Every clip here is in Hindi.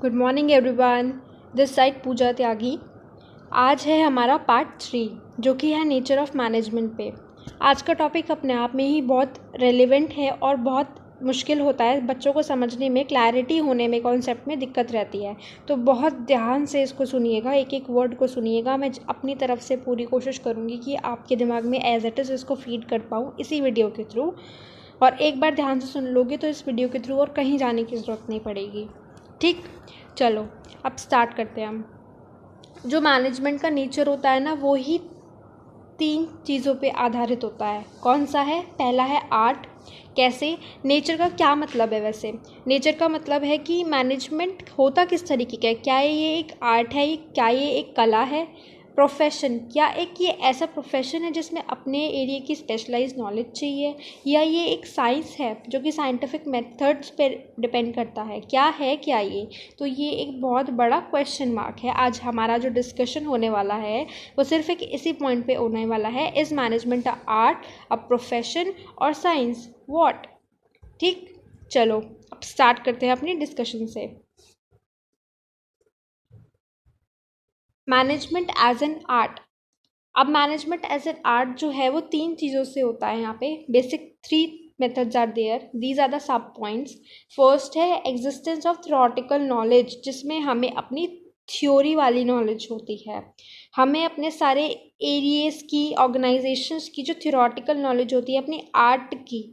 Good morning everyone. This side Pooja Tyagi. आज है हमारा पार्ट 3 जो कि है नेचर ऑफ मैनेजमेंट पे। आज का टॉपिक अपने आप में ही बहुत रेलेवेंट है और बहुत मुश्किल होता है बच्चों को समझने में, क्लैरिटी होने में, कॉन्सेप्ट में दिक्कत रहती है। तो बहुत ध्यान से इसको सुनिएगा, एक एक वर्ड को सुनिएगा। मैं अपनी तरफ से पूरी कोशिश करूँगी कि आपके दिमाग में एज इट इज़ इसको फीड कर पाऊँ इसी वीडियो के थ्रू। और एक बार ध्यान से सुन लोगे तो इस वीडियो के थ्रू और कहीं जाने की ज़रूरत नहीं पड़ेगी। ठीक, चलो अब स्टार्ट करते हैं हम। जो मैनेजमेंट का नेचर होता है ना, वो ही 3 चीज़ों पे आधारित होता है। कौन सा है? पहला है आर्ट। कैसे? नेचर का क्या मतलब है? वैसे नेचर का मतलब है कि मैनेजमेंट होता किस तरीके का है। क्या ये एक आर्ट है? क्या ये एक कला है? प्रोफेशन, क्या एक ये ऐसा प्रोफेशन है जिसमें अपने एरिया की स्पेशलाइज्ड नॉलेज चाहिए, या ये एक साइंस है जो कि साइंटिफिक मेथड्स पे डिपेंड करता है? क्या है क्या ये? तो ये एक बहुत बड़ा क्वेश्चन मार्क है। आज हमारा जो डिस्कशन होने वाला है वो सिर्फ एक इसी पॉइंट पे होने वाला है। Is management a art, a profession और साइंस? व्हाट? ठीक, चलो अब स्टार्ट करते हैं अपनी डिस्कशन से। Management as an art. अब मैनेजमेंट एज एन आर्ट जो है वो 3 चीज़ों से होता है। यहाँ पे basic 3 methods are there, these are the sub points. First है एग्जिस्टेंस ऑफ थ्योरेटिकल नॉलेज, जिसमें हमें अपनी थ्योरी वाली नॉलेज होती है। हमें अपने सारे एरियाज की, ऑर्गेनाइजेशंस की जो थ्योरेटिकल नॉलेज होती है अपनी आर्ट की।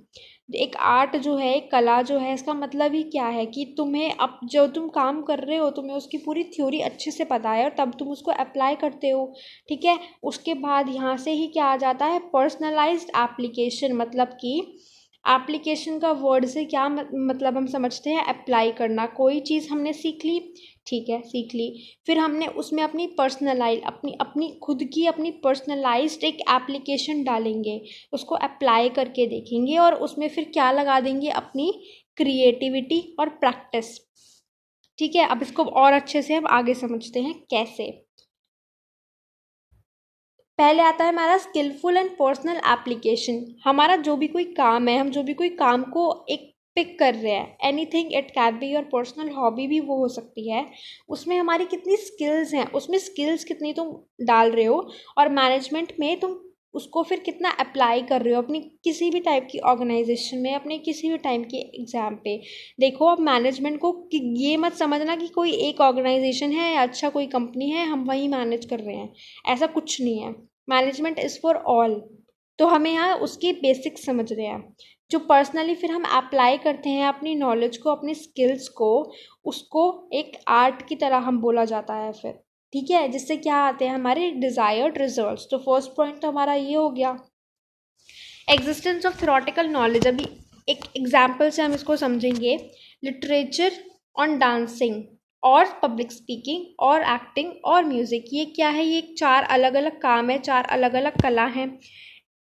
एक आर्ट जो है, एक कला जो है, इसका मतलब ही क्या है कि तुम्हें अब जो तुम काम कर रहे हो तुम्हें उसकी पूरी थ्योरी अच्छे से पता है और तब तुम उसको अप्लाई करते हो। ठीक है, उसके बाद यहाँ से ही क्या आ जाता है? Personalised application. मतलब कि एप्लीकेशन का वर्ड से क्या मतलब हम समझते हैं? अप्लाई करना। कोई चीज़ हमने सीख ली, ठीक है, सीख ली, फिर हमने उसमें अपनी पर्सनलाइज अपनी अपनी खुद की अपनी पर्सनलाइज्ड एक एप्लीकेशन डालेंगे, उसको अप्लाई करके देखेंगे और उसमें फिर क्या लगा देंगे? अपनी क्रिएटिविटी और प्रैक्टिस। ठीक है, अब इसको और अच्छे से हम आगे समझते हैं कैसे। पहले आता है हमारा स्किलफुल एंड पर्सनल एप्लीकेशन। हमारा जो भी कोई काम है, हम जो भी कोई काम को एक पिक कर रहे हैं, anything, it can be your personal hobby भी वो हो सकती है। उसमें हमारी कितनी स्किल्स हैं, उसमें स्किल्स कितनी तुम डाल रहे हो, और मैनेजमेंट में तुम उसको फिर कितना अप्लाई कर रहे हो अपनी किसी भी टाइप की ऑर्गेनाइजेशन में, अपने किसी भी टाइम के एग्जाम पे। देखो, अब मैनेजमेंट को कि ये मत समझना कि कोई एक ऑर्गेनाइजेशन है या अच्छा कोई कंपनी है हम वही मैनेज कर रहे हैं, ऐसा कुछ नहीं है। Management is for all. तो हमें यहाँ उसकी बेसिक्स समझ रहे हैं, जो पर्सनली फिर हम अप्लाई करते हैं अपनी नॉलेज को, अपनी स्किल्स को, उसको एक आर्ट की तरह हम बोला जाता है फिर। ठीक है, जिससे क्या आते हैं हमारे डिज़ायर्ड रिजल्ट्स। तो फर्स्ट पॉइंट तो हमारा ये हो गया, एग्जिस्टेंस ऑफ थ्योरेटिकल नॉलेज। अभी एक एग्जाम्पल से हम इसको समझेंगे। लिटरेचर ऑन डांसिंग और पब्लिक स्पीकिंग और एक्टिंग और म्यूज़िक, ये क्या है? ये 4 अलग अलग काम है, 4 अलग अलग कला हैं।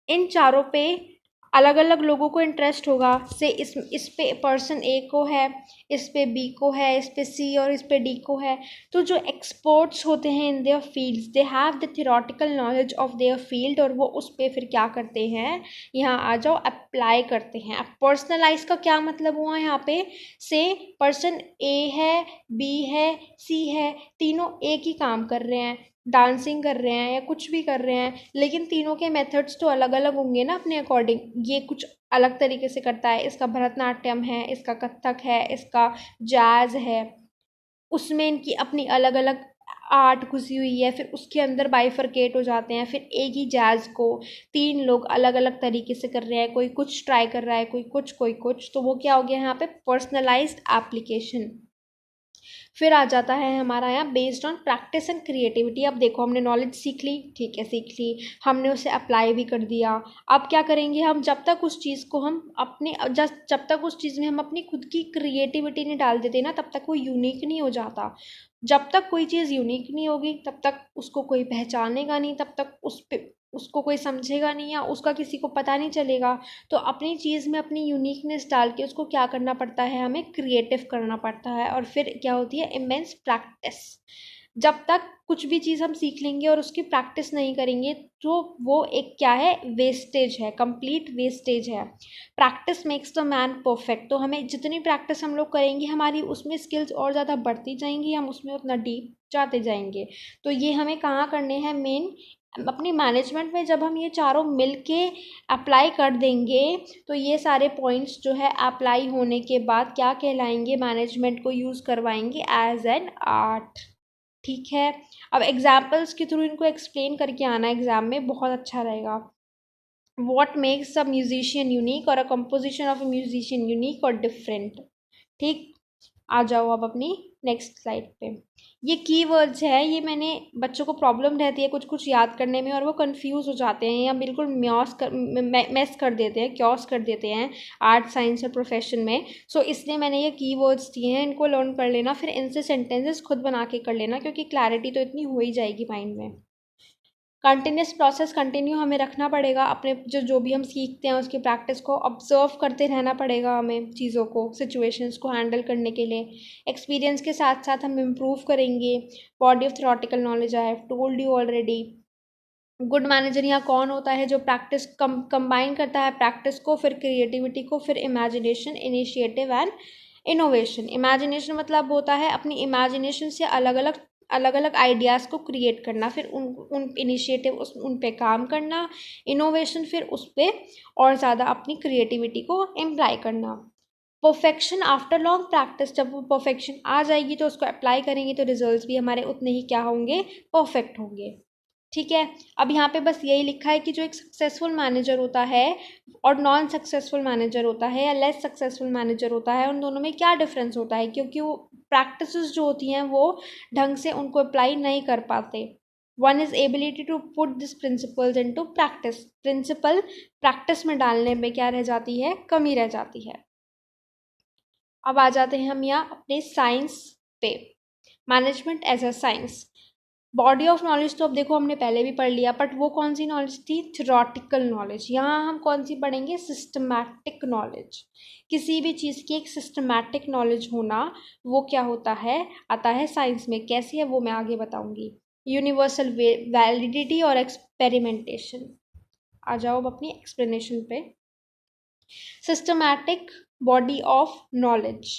इन चारों पे अलग अलग लोगों को इंटरेस्ट होगा। से इस पे पर्सन ए को है, इस पे बी को है, इस पे सी और इस पे डी को है। तो जो एक्सपर्ट्स होते हैं in their fields, they have the theoretical knowledge of their field, और वो उस पे फिर क्या करते हैं? यहाँ आ जाओ, अप्लाई करते हैं। अब पर्सनलाइज का क्या मतलब हुआ यहाँ पे? से पर्सन ए है, बी है, सी है, तीनों एक ही काम कर रहे हैं, डांसिंग कर रहे हैं या कुछ भी कर रहे हैं, लेकिन तीनों के मेथड्स तो अलग अलग होंगे ना अपने अकॉर्डिंग। ये कुछ अलग तरीके से करता है, इसका भरतनाट्यम है, इसका कथक है, इसका जैज़ है, उसमें इनकी अपनी अलग अलग आर्ट घुसी हुई है। फिर उसके अंदर बाइफरकेट हो जाते हैं। फिर एक ही जैज़ को 3 लोग अलग अलग तरीके से कर रहे हैं, कोई कुछ ट्राई कर रहा है, कोई कुछ कोई कुछ। तो वो क्या हो गया यहाँ पे? Personalised application. फिर आ जाता है हमारा यहाँ based on practice and creativity. अब देखो, हमने नॉलेज सीख ली, ठीक है, सीख ली, हमने उसे अप्लाई भी कर दिया। अब क्या करेंगे हम? जब तक उस चीज़ को हम अपने जब तक उस चीज़ में हम अपनी खुद की क्रिएटिविटी नहीं डाल देते ना, तब तक वो यूनिक नहीं हो जाता। जब तक कोई चीज़ यूनिक नहीं होगी तब तक उसको कोई पहचानेगा नहीं, तब तक उसको कोई समझेगा नहीं या उसका किसी को पता नहीं चलेगा। तो अपनी चीज़ में अपनी यूनिकनेस डाल के उसको क्या करना पड़ता है? हमें क्रिएटिव करना पड़ता है, और फिर क्या होती है? Immense practice. जब तक कुछ भी चीज़ हम सीख लेंगे और उसकी प्रैक्टिस नहीं करेंगे तो वो एक क्या है, वेस्टेज है, कंप्लीट वेस्टेज है। Practice makes the man perfect. तो हमें जितनी प्रैक्टिस हम लोग करेंगे हमारी उसमें स्किल्स और ज़्यादा बढ़ती जाएंगी, हम उसमें उतना डीप जाते जाएंगे। तो ये हमें कहाँ करने हैं, मेन अपनी मैनेजमेंट में जब हम ये चारों मिल के अप्लाई कर देंगे तो ये सारे पॉइंट्स जो है अप्लाई होने के बाद क्या कहलाएंगे, मैनेजमेंट को यूज़ करवाएंगे एज एन आर्ट। ठीक है, अब एग्जाम्पल्स के थ्रू इनको एक्सप्लेन करके आना एग्जाम में, बहुत अच्छा रहेगा। What makes a musician unique और a composition of a musician unique और डिफरेंट। ठीक, आ जाओ अब अपनी नेक्स्ट स्लाइड पे। ये कीवर्ड्स है, ये मैंने बच्चों को प्रॉब्लम रहती है कुछ कुछ याद करने में और वो कंफ्यूज हो जाते हैं या बिल्कुल मैस कर देते हैं, क्योस कर देते हैं आर्ट साइंस और प्रोफेशन में। सो इसलिए मैंने ये कीवर्ड्स दिए हैं, इनको लर्न कर लेना, फिर इनसे सेंटेंसेस खुद बना के कर लेना क्योंकि क्लैरिटी तो इतनी हो ही जाएगी माइंड में। कंटिन्यूस प्रोसेस कंटिन्यू हमें रखना पड़ेगा, अपने जो भी हम सीखते हैं उसकी प्रैक्टिस को ऑब्जर्व करते रहना पड़ेगा हमें, चीज़ों को, सिचुएशंस को हैंडल करने के लिए। एक्सपीरियंस के साथ साथ हम इम्प्रूव करेंगे। Body of theoretical knowledge I have told you already. Good manager यहाँ कौन होता है, जो प्रैक्टिस कंबाइन करता है प्रैक्टिस को, फिर क्रिएटिविटी को, फिर imagination, initiative and innovation. Imagination मतलब होता है अपनी इमेजिनेशन से अलग अलग आइडियाज़ को क्रिएट करना, फिर उन इनिशिएटिव उन पे काम करना। इनोवेशन फिर उस पर और ज़्यादा अपनी क्रिएटिविटी को इम्प्लाई करना। परफेक्शन आफ्टर लॉन्ग प्रैक्टिस, जब वो परफेक्शन आ जाएगी तो उसको अप्लाई करेंगे तो रिजल्ट्स भी हमारे उतने ही क्या होंगे, परफेक्ट होंगे। ठीक है, अब यहाँ पे बस यही लिखा है कि जो एक सक्सेसफुल मैनेजर होता है और नॉन सक्सेसफुल मैनेजर होता है या लेस सक्सेसफुल मैनेजर होता है, उन दोनों में क्या डिफरेंस होता है, क्योंकि वो प्रैक्टिसेस जो होती हैं वो ढंग से उनको अप्लाई नहीं कर पाते। One is ability to put this principles into practice. Principle practice में डालने में क्या रह जाती है, कमी रह जाती है। अब आ जाते हैं हम यहाँ अपने साइंस पे, management as a science. Body of knowledge तो अब देखो हमने पहले भी पढ़ लिया, बट वो कौन सी नॉलेज थी, थ्योरेटिकल नॉलेज। यहाँ हम कौन सी पढ़ेंगे, सिस्टमैटिक नॉलेज। किसी भी चीज़ की एक सिस्टमैटिक नॉलेज होना वो क्या होता है, आता है साइंस में। कैसी है वो मैं आगे बताऊंगी। यूनिवर्सल वैलिडिटी और एक्सपेरिमेंटेशन। आ जाओ अब अपनी एक्सप्लेनेशन पे। Systematic body of knowledge,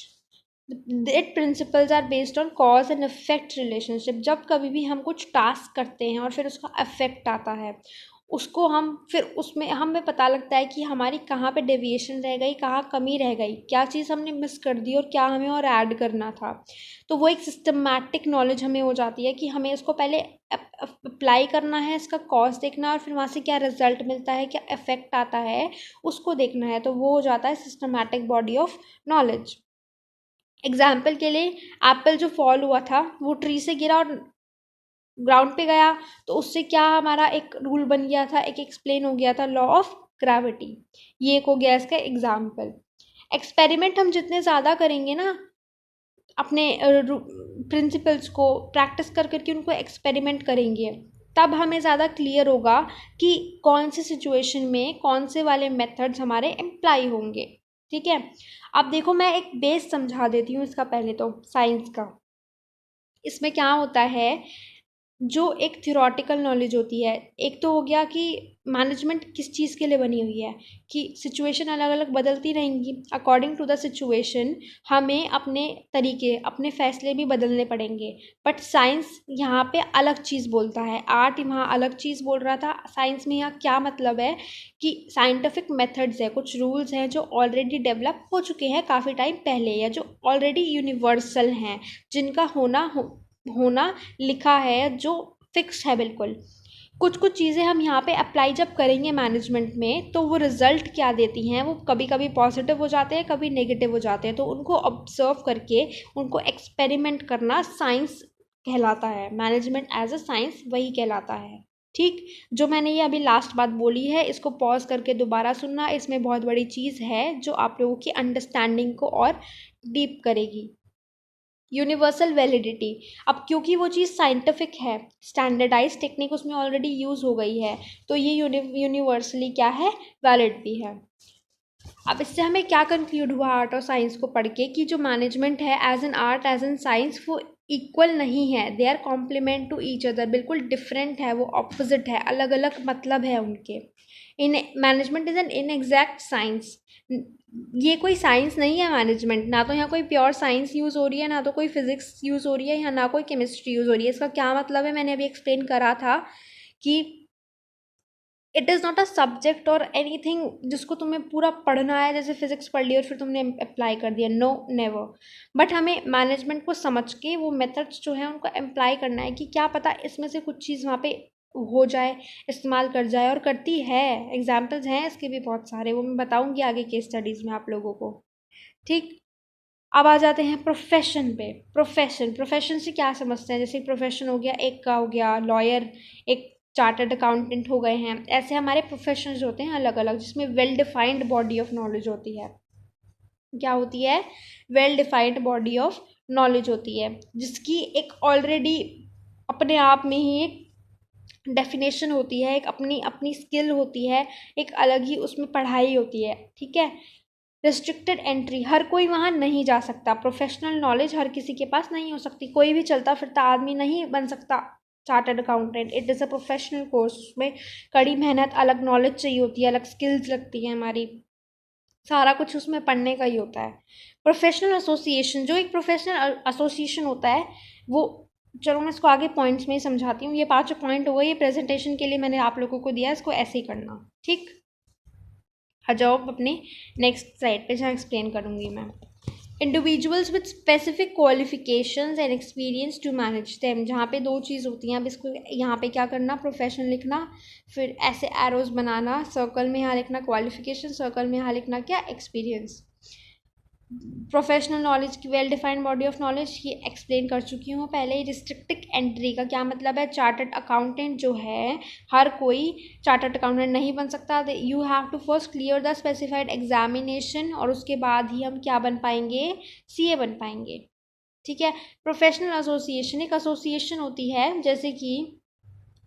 it principles are based on cause and effect relationship. जब कभी भी हम कुछ टास्क करते हैं और फिर उसका इफेक्ट आता है, उसको हम फिर उसमें हमें पता लगता है कि हमारी कहाँ पे डेविएशन रह गई, कहाँ कमी रह गई, क्या चीज़ हमने मिस कर दी और क्या हमें और ऐड करना था। तो वो एक सिस्टमैटिक नॉलेज हमें हो जाती है कि हमें इसको पहले अप्लाई करना है, इसका कॉज देखना है और फिर वहाँ से क्या रिजल्ट मिलता है, क्या इफेक्ट आता है उसको देखना है। तो वो हो जाता है systematic body of knowledge. Example के लिए एप्पल जो फॉल हुआ था वो ट्री से गिरा और ग्राउंड पे गया, तो उससे क्या हमारा एक रूल बन गया था, एक एक्सप्लेन हो गया था, लॉ ऑफ ग्रेविटी। ये एक हो गया इसका एग्जाम्पल। एक्सपेरिमेंट हम जितने ज़्यादा करेंगे ना अपने प्रिंसिपल्स को प्रैक्टिस कर करके उनको एक्सपेरिमेंट करेंगे, तब हमें ज़्यादा क्लियर होगा कि कौन सी सिचुएशन में कौन से वाले मेथड्स हमारे अप्लाई होंगे। ठीक है, अब देखो मैं एक बेस समझा देती हूँ इसका, पहले तो साइंस का। इसमें क्या होता है, जो एक थ्योरेटिकल नॉलेज होती है, एक तो हो गया कि मैनेजमेंट किस चीज़ के लिए बनी हुई है, कि सिचुएशन अलग अलग बदलती रहेंगी, अकॉर्डिंग टू द सिचुएशन हमें अपने तरीके, अपने फैसले भी बदलने पड़ेंगे। बट साइंस यहाँ पे अलग चीज़ बोलता है, आर्ट वहाँ अलग चीज़ बोल रहा था। साइंस में यहाँ क्या मतलब है कि साइंटिफिक मेथड्स है, कुछ रूल्स हैं जो ऑलरेडी डेवलप हो चुके हैं काफ़ी टाइम पहले, या जो ऑलरेडी यूनिवर्सल हैं, जिनका होना लिखा है, जो फिक्स है बिल्कुल। कुछ कुछ चीज़ें हम यहाँ पे अप्लाई जब करेंगे मैनेजमेंट में तो वो रिज़ल्ट क्या देती हैं, वो कभी कभी पॉजिटिव हो जाते हैं, कभी नेगेटिव हो जाते हैं। तो उनको ऑब्जर्व करके उनको एक्सपेरिमेंट करना साइंस कहलाता है। मैनेजमेंट एज अ साइंस वही कहलाता है। ठीक, जो मैंने ये अभी लास्ट बात बोली है इसको पॉज करके दोबारा सुनना, इसमें बहुत बड़ी चीज़ है जो आप लोगों की अंडरस्टैंडिंग को और डीप करेगी। यूनिवर्सल वैलिडिटी, अब क्योंकि वो चीज़ साइंटिफिक है, स्टैंडर्डाइज टेक्निक उसमें ऑलरेडी यूज़ हो गई है, तो ये यूनिवर्सली क्या है, वैलिड भी है। अब इससे हमें क्या कंक्लूड हुआ आर्ट और साइंस को पढ़ के, कि जो मैनेजमेंट है as an art as an science वो इक्वल नहीं है, they are complement to each other, बिल्कुल डिफरेंट है, वो ऑपोजिट है, अलग अलग मतलब है उनके। In management is an inexact science, ये कोई साइंस नहीं है मैनेजमेंट, ना तो यहाँ कोई प्योर साइंस यूज़ हो रही है, ना तो कोई फिजिक्स यूज़ हो रही है, या ना कोई केमिस्ट्री यूज़ हो रही है। इसका क्या मतलब है, मैंने अभी एक्सप्लेन करा था कि it is not a subject और एनीथिंग जिसको तुम्हें पूरा पढ़ना है, जैसे फिजिक्स पढ़ ली और फिर तुमने अप्लाई कर दिया, नो नेवर। बट हमें मैनेजमेंट को समझ के वो मेथड्स जो हैं उनको अप्लाई करना है कि क्या पता इसमें से कुछ चीज़ वहाँ पे हो जाए, इस्तेमाल कर जाए, और करती है। एग्जाम्पल्स हैं इसके भी बहुत सारे, वो मैं बताऊँगी आगे केस स्टडीज़ में आप लोगों को। ठीक, अब आ जाते हैं प्रोफेशन पे। प्रोफेशन से क्या समझते हैं, जैसे प्रोफेशन हो गया, एक का हो गया लॉयर, एक चार्टर्ड अकाउंटेंट हो गए हैं, ऐसे हमारे प्रोफेशंस होते हैं अलग अलग, जिसमें well defined body of knowledge होती है। क्या होती है, well defined body of knowledge होती है, जिसकी एक ऑलरेडी अपने आप में ही एक डेफिनेशन होती है, एक अपनी अपनी स्किल होती है, एक अलग ही उसमें पढ़ाई होती है। ठीक है, रिस्ट्रिक्टेड एंट्री, हर कोई वहाँ नहीं जा सकता, प्रोफेशनल नॉलेज हर किसी के पास नहीं हो सकती, कोई भी चलता फिरता आदमी नहीं बन सकता chartered accountant. It is a professional course, उसमें कड़ी मेहनत, अलग नॉलेज चाहिए होती है, अलग स्किल्स लगती है हमारी, सारा कुछ उसमें पढ़ने का ही होता है। प्रोफेशनल एसोसिएशन, जो एक प्रोफेशनल एसोसिएशन होता है वो, चलो मैं इसको आगे पॉइंट्स में ही समझाती हूँ, ये 5 पॉइंट हो गए, ये प्रेजेंटेशन के लिए मैंने आप लोगों को दिया, इसको ऐसे ही करना। ठीक, आ जाओ अपने नेक्स्ट स्लाइड पे जहाँ एक्सप्लेन करूँगी मैं। Individuals with specific qualifications and experience to manage them, जहाँ पे 2 चीज़ होती हैं। अब इसको यहाँ पे क्या करना, प्रोफेशन लिखना, फिर ऐसे एरोज बनाना, सर्कल में यहाँ लिखना क्वालिफिकेशन, सर्कल में यहाँ लिखना क्या, एक्सपीरियंस। प्रोफेशनल नॉलेज की well defined body of knowledge, ये एक्सप्लेन कर चुकी हूँ पहले। रिस्ट्रिक्टेड एंट्री का क्या मतलब है, चार्टर्ड अकाउंटेंट जो है, हर कोई चार्टर्ड अकाउंटेंट नहीं बन सकता, you have to first clear the specified examination, और उसके बाद ही हम क्या बन पाएंगे, सीए बन पाएंगे। ठीक है, प्रोफेशनल एसोसिएशन एक एसोसिएशन होती है, जैसे कि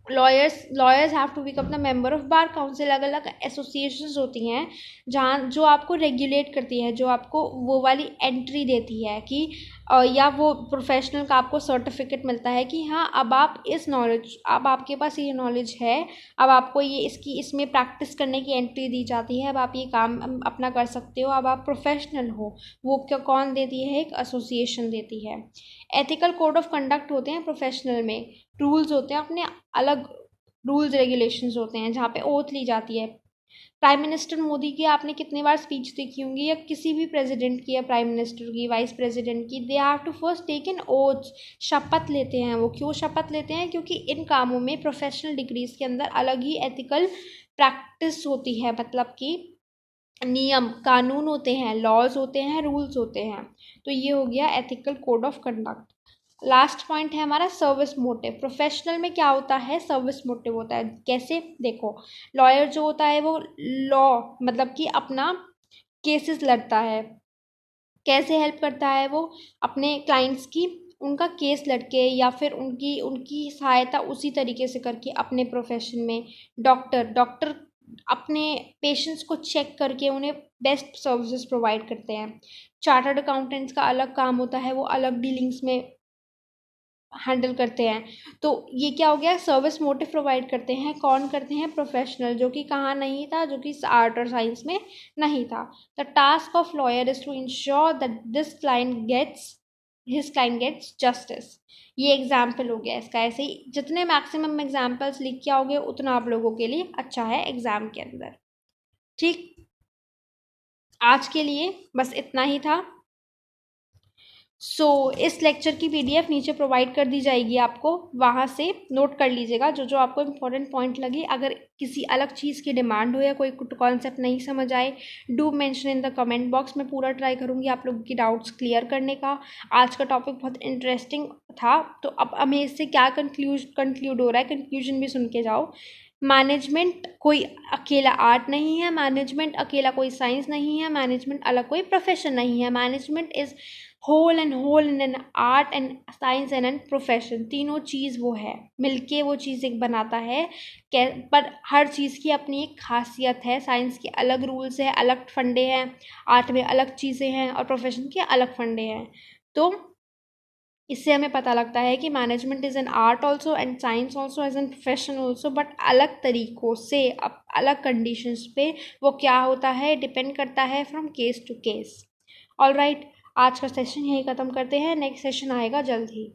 lawyers have to become the member of bar council, अलग अलग एसोसिएशंस होती हैं जहाँ जो आपको रेगुलेट करती है, जो आपको वो वाली एंट्री देती है कि या वो प्रोफेशनल का आपको सर्टिफिकेट मिलता है कि हाँ अब आप इस नॉलेज, अब आपके पास ये नॉलेज है, अब आपको ये इसकी इसमें प्रैक्टिस करने की एंट्री दी जाती है, अब आप ये काम अपना कर सकते हो, अब आप प्रोफेशनल हो। वो क्या कौन देती है, एक एसोसिएशन देती है। एथिकल कोड ऑफ कंडक्ट होते हैं प्रोफेशनल में, रूल्स होते हैं अपने अलग, रूल्स रेगुलेशंस होते हैं जहाँ पे ओथ ली जाती है। प्राइम मिनिस्टर मोदी की आपने कितनी बार स्पीच देखी होंगी, या किसी भी प्रेसिडेंट की, या प्राइम मिनिस्टर की, वाइस प्रेसिडेंट की, they have to first take an oath, शपथ लेते हैं वो। क्यों शपथ लेते हैं, क्योंकि इन कामों में प्रोफेशनल डिग्रीज के अंदर अलग ही एथिकल प्रैक्टिस होती है, मतलब कि नियम कानून होते हैं, लॉज होते हैं, रूल्स होते हैं। तो ये हो गया ethical code of conduct. Last point है हमारा सर्विस मोटिव। प्रोफेशनल में क्या होता है, सर्विस मोटिव होता है। कैसे, देखो लॉयर जो होता है वो लॉ मतलब कि अपना केसेस लड़ता है, कैसे हेल्प करता है वो अपने क्लाइंट्स की, उनका केस लड़के या फिर उनकी उनकी सहायता उसी तरीके से करके अपने प्रोफेशन में। डॉक्टर अपने पेशेंट्स को चेक करके उन्हें बेस्ट सर्विसेज प्रोवाइड करते हैं। चार्टर्ड अकाउंटेंट्स का अलग काम होता है, वो अलग डीलिंग्स में हैंडल करते हैं। तो ये क्या हो गया, सर्विस मोटिव प्रोवाइड करते हैं, कौन करते हैं, प्रोफेशनल, जो कि कहाँ नहीं था, जो कि आर्ट और साइंस में नहीं था। The task of lawyer is to ensure that this client gets his client gets justice. ये एग्जाम्पल हो गया इसका। ऐसे ही जितने मैक्सिमम एग्जाम्पल्स लिख के आओगे उतना आप लोगों के लिए अच्छा है एग्जाम के अंदर। ठीक, आज के लिए बस इतना ही था। इस लेक्चर की पीडीएफ नीचे प्रोवाइड कर दी जाएगी आपको, वहाँ से नोट कर लीजिएगा जो जो आपको इम्पोर्टेंट पॉइंट लगे। अगर किसी अलग चीज़ की डिमांड हो या कोई कॉन्सेप्ट नहीं समझ आए, do mention in the comment box. मैं पूरा ट्राई करूँगी आप लोगों की डाउट्स क्लियर करने का। आज का टॉपिक बहुत इंटरेस्टिंग था, तो अब हमें इससे क्या कंक्लूड हो रहा है, कंक्लूजन भी सुन के जाओ। मैनेजमेंट कोई अकेला आर्ट नहीं है, मैनेजमेंट अकेला कोई साइंस नहीं है, मैनेजमेंट अलग कोई प्रोफेशन नहीं है। Management is whole in an art and science and an profession. तीनों चीज़ वो है, मिलके वो चीज़ एक बनाता है। पर हर चीज़ की अपनी एक खासियत है। साइंस के अलग रूल्स है, अलग फंडे हैं, आर्ट में अलग चीज़ें हैं, और प्रोफेशन के अलग फंडे हैं। तो इससे हमें पता लगता है कि management is an art also and science also as an profession also, but अलग तरीक़ों से अलग कंडीशंस पे वो क्या होता है डिपेंड करता है from case to case. All right, आज का सेशन यहीं ख़त्म करते हैं, नेक्स्ट सेशन आएगा जल्द ही।